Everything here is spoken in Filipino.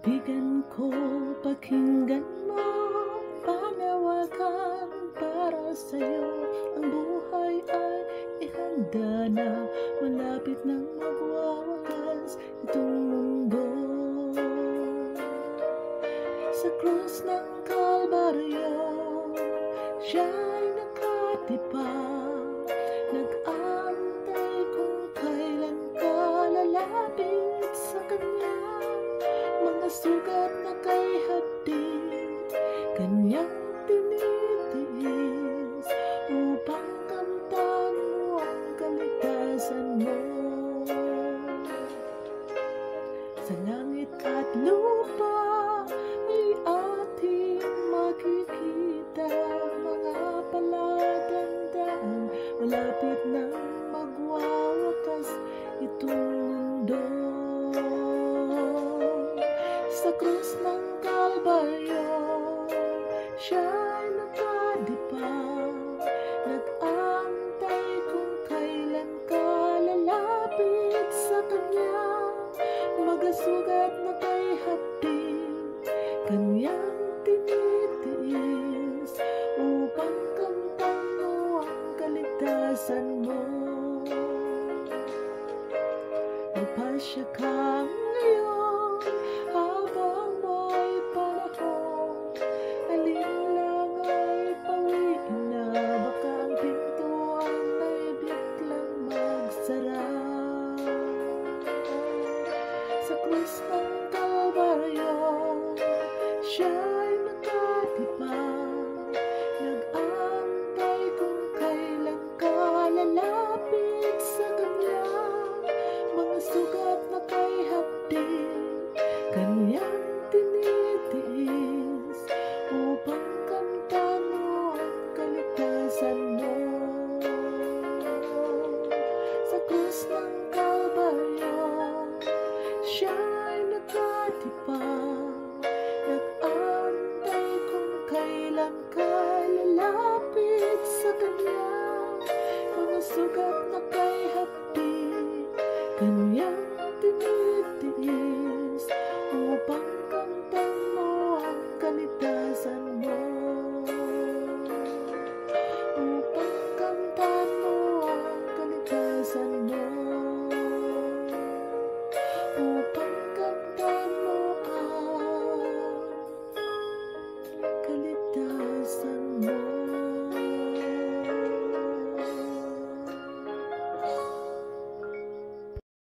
Kaibigan ko, pakinggan mo, panawagan para sa'yo. Ang buhay ay ihanda na, malapit nang magwawakas itong mundo. Sa krus ng Kalbaryo, siya'y nakatipag, nag-aantay kung kailan ka lalapit sa Kanya. Mga sugat na kay hapdi, Kanyang tinitiis, upang kamtan mo ang kaligtasan mo. Sa langit at lupa ay ating makikita, mga palatandaan, malapit nang magwawakas itong mundo. Sa krus ng Kalbaryo, siya'y nakadipag, nag-aantay kung kailan ka lalapit sa Kanya. Mga sugat na kay hapdi, Kanyang tinitiis, upang kamtan mo ang kaligtasan mo. Magpasya ka ngayon, habang may panahon, alinlang ay pawiin na, baka ang pintuan ay biglang magsara. Sa krus ng Kalbaryo, siya'y nakatipag, nag-aantay kung kailan ka lalapit sa Kanya. Mga sugat na kay hapdi, Kanyang tinitiis, upang kamtan mo ang kaligtasan mo. Sa krus ng Kalbaryo, siya'y nakatipag, nag-aantay kung kailan ka lalapit sa Kanya. Mga sugat na kay